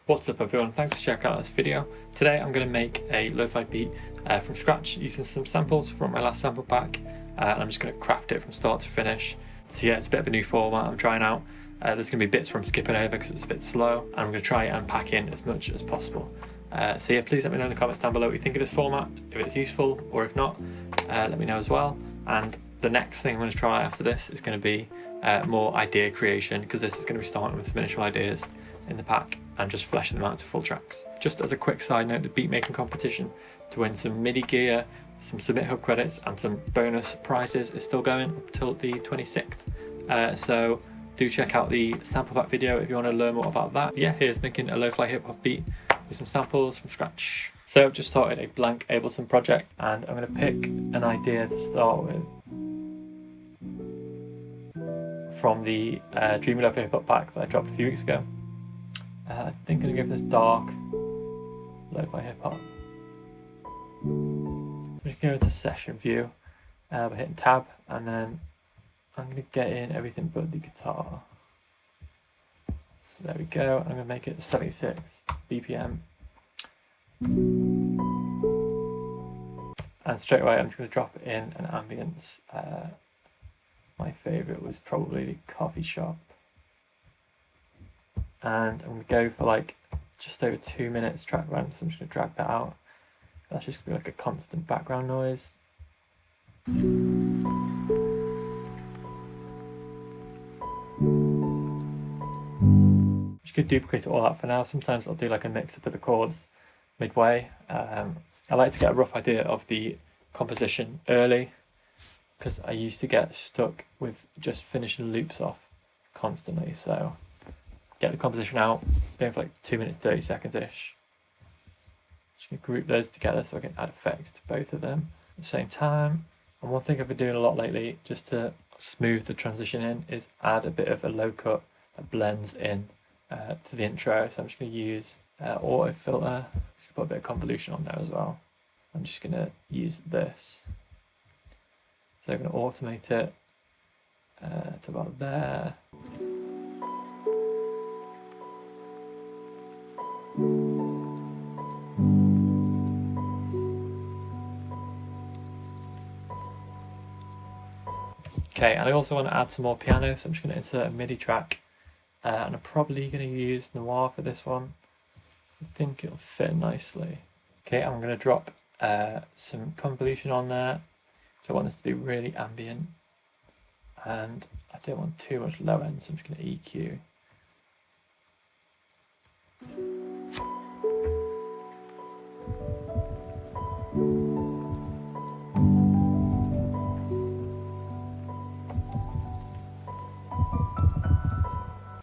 What's up everyone, thanks for checking out this video. Today I'm going to make a lo-fi beat from scratch using some samples from my last sample pack, and I'm just going to craft it from start to finish. So yeah, it's a bit of a new format I'm trying out. There's going to be bits where I'm skipping over because it's a bit slow, and I'm going to try and pack in as much as possible. So yeah, please let me know in the comments down below what you think of this format, if it's useful, or if not, let me know as well. And the next thing I'm going to try after this is going to be more idea creation, because this is going to be starting with some initial ideas in the pack and just fleshing them out to full tracks. Just as a quick side note, the beat making competition to win some MIDI gear, some Submit Hub credits and some bonus prizes is still going up till the 26th. So do check out the sample pack video if you want to learn more about that. Yeah, here's making a Lofi Hip Hop beat with some samples from scratch. So I've just started a blank Ableton project, and I'm going to pick an idea to start with from the Dreamy Lofi Hip Hop pack that I dropped a few weeks ago. I think I'm going to go for this dark Lo-Fi Hip Hop. So I'm just going into session view by hitting tab, and then I'm going to get in everything but the guitar. So there we go. I'm going to make it 76 BPM. And straight away I'm just going to drop in an ambience. My favourite was probably the Coffee Shop. And I'm going to go for like just over 2 minutes track length, so I'm just going to drag that out. That's just going to be like a constant background noise. I'm just going to duplicate all that for now. Sometimes I'll do like a mix up of the chords midway. I like to get a rough idea of the composition early, because I used to get stuck with just finishing loops off constantly. So get the composition out, going for like 2 minutes 30 seconds ish. Just gonna group those together so I can add effects to both of them at the same time. And one thing I've been doing a lot lately, just to smooth the transition in, is add a bit of a low cut that blends in to the intro. So I'm just gonna use auto filter. Just put a bit of convolution on there as well. I'm just gonna use this. So I'm gonna automate it to about there. Okay, and I also want to add some more piano, so I'm just going to insert a MIDI track, and I'm probably going to use Noir for this one. I think it'll fit nicely. Okay, I'm going to drop some convolution on there, so I want this to be really ambient, and I don't want too much low end, so I'm just going to EQ.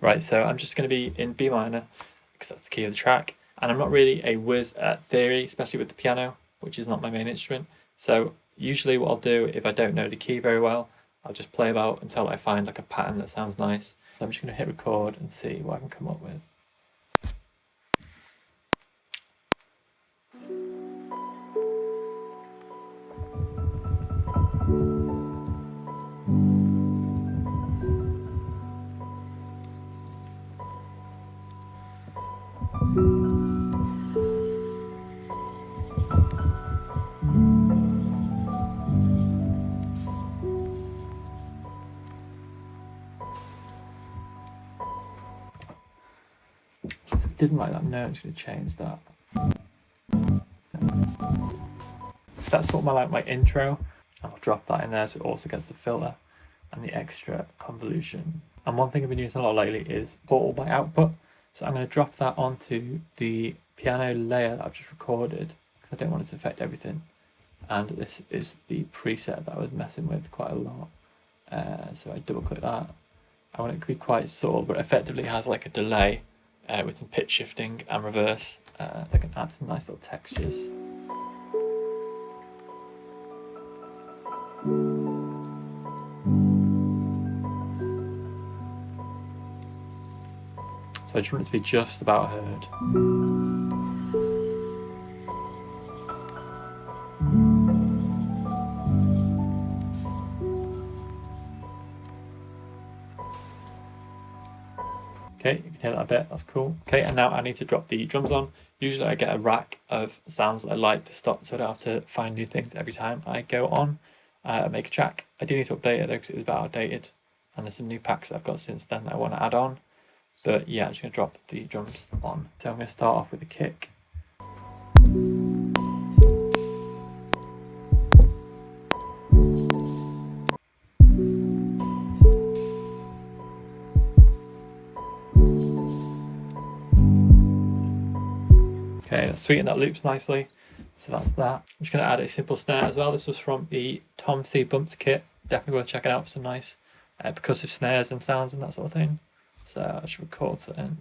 Right, so I'm just going to be in B minor because that's the key of the track, and I'm not really a whiz at theory, especially with the piano, which is not my main instrument. So usually what I'll do, if I don't know the key very well, I'll just play about until I find like a pattern that sounds nice. So I'm just going to hit record and see what I can come up with. Didn't like that note, I'm just going to change that. That's sort of like my intro. I'll drop that in there so it also gets the filter and the extra convolution. And one thing I've been using a lot lately is portal by output. So I'm going to drop that onto the piano layer that I've just recorded, because I don't want it to affect everything. And this is the preset that I was messing with quite a lot. So I double click that. I want it to be quite subtle, but effectively has like a delay with some pitch shifting and reverse that can add some nice little textures. So I just want it to be just about heard. Okay, Okay, you can hear that a bit, that's cool. Okay, and now I need to drop the drums on. Usually I get a rack of sounds that I like to stop so I don't have to find new things every time I go on make a track. I do need to update it though because it was a bit outdated, and there's some new packs that I've got since then that I want to add on. But yeah, I'm just going to drop the drums on. So I'm going to start off with a kick. Okay, that's sweet and that loops nicely. So that's that. I'm just going to add a simple snare as well. This was from the Tom C Bumps kit. Definitely worth checking out for some nice percussive snares and sounds and that sort of thing. So I should record that in.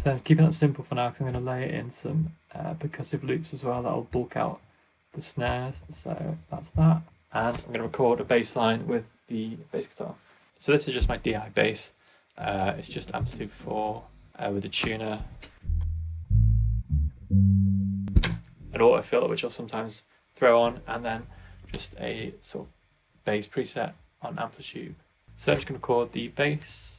So I'm keeping that simple for now because I'm going to lay it in some percussive loops as well. That'll bulk out the snares. So that's that. And I'm going to record a bass line with the bass guitar. So this is just my DI bass. It's just amplitude 4 with a tuner, an auto filter which I'll sometimes throw on, and then just a sort of bass preset on amplitude. So I'm just going to record the bass.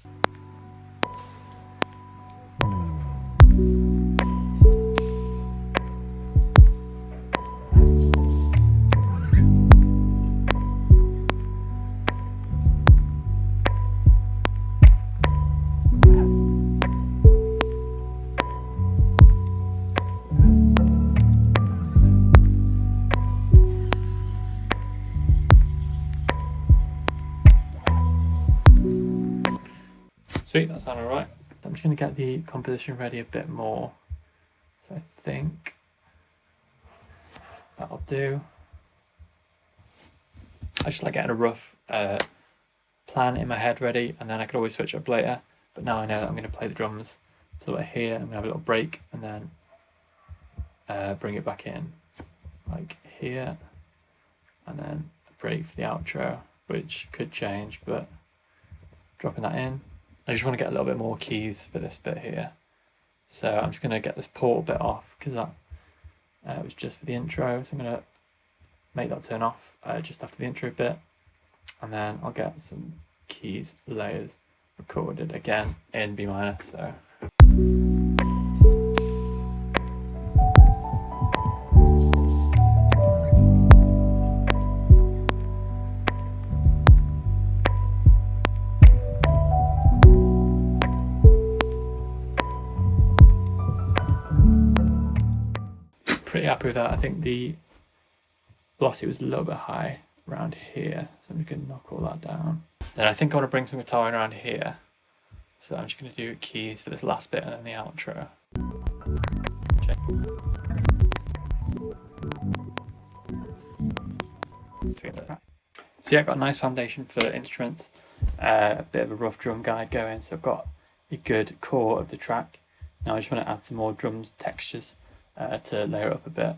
Sweet, that sounded alright. I'm just going to get the composition ready a bit more. So I think that'll do. I just like getting a rough plan in my head ready, and then I could always switch up later. But now I know that I'm going to play the drums till we're here. I'm going to have a little break and then bring it back in like here, and then a break for the outro, which could change, but dropping that in. I just want to get a little bit more keys for this bit here. So I'm just going to get this portal bit off because that was just for the intro. So I'm going to make that turn off just after the intro bit. And then I'll get some keys layers recorded again in B minor. So. Pretty happy with that. I think the velocity was a little bit high around here, so I'm just going to knock all that down. Then I think I want to bring some guitar in around here, so I'm just going to do keys for this last bit and then the outro. So yeah, I've got a nice foundation for instruments, a bit of a rough drum guide going, so I've got a good core of the track. Now I just want to add some more drums textures to layer it up a bit.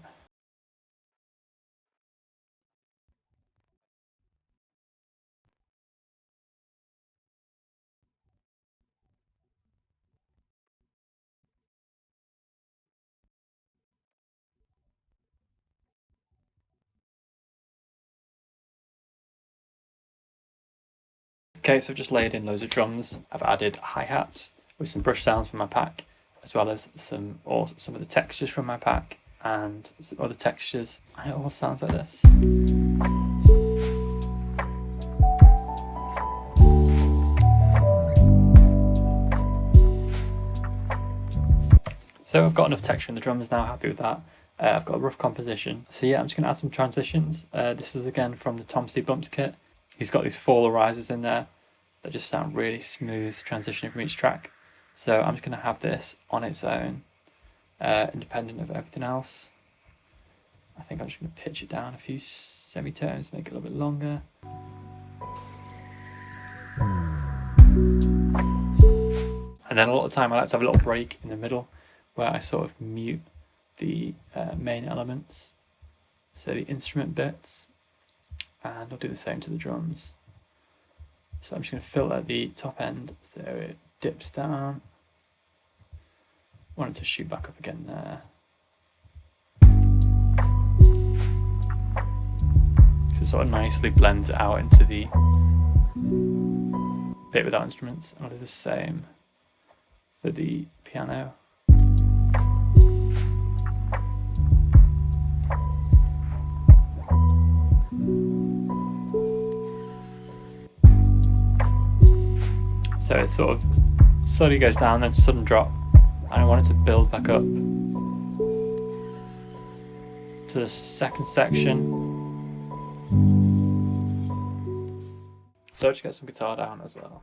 Okay, so I've just layered in loads of drums. I've added hi-hats with some brush sounds from my pack, as well as some of the textures from my pack and some other textures. And it all sounds like this. So I've got enough texture in the drums now, happy with that. I've got a rough composition. So yeah, I'm just going to add some transitions. This was again from the Tom C Bumps kit. He's got these fall risers in there that just sound really smooth, transitioning from each track. So I'm just going to have this on its own, independent of everything else. I think I'm just going to pitch it down a few semitones, make it a little bit longer. And then a lot of the time I like to have a little break in the middle where I sort of mute the main elements, so the instrument bits, and I'll do the same to the drums. So I'm just going to filter the top end so it dips down. I want it to shoot back up again there. So it sort of nicely blends it out into the bit without instruments. I'll do the same for the piano. So it sort of slowly goes down, then sudden drop, and I want it to build back up to the second section. So just get some guitar down as well.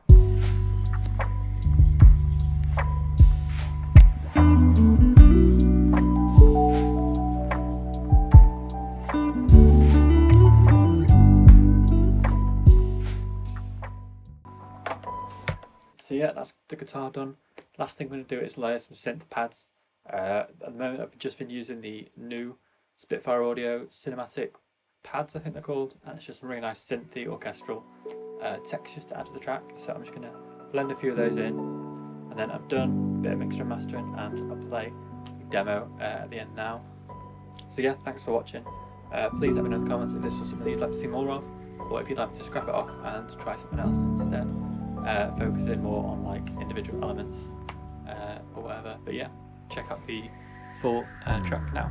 So yeah, that's the guitar done. Last thing I'm going to do is layer some synth pads. At the moment I've just been using the new Spitfire Audio cinematic pads, I think they're called, and it's just some really nice synthy orchestral textures to add to the track. So I'm just going to blend a few of those in, and then I'm done. A bit of mixing and mastering, and I'll play a demo at the end now. So yeah, thanks for watching. Please let me know in the comments if this was something you'd like to see more of, or if you'd like me to scrap it off and try something else instead. Focusing more on like individual elements or whatever. But yeah, check out the full track now.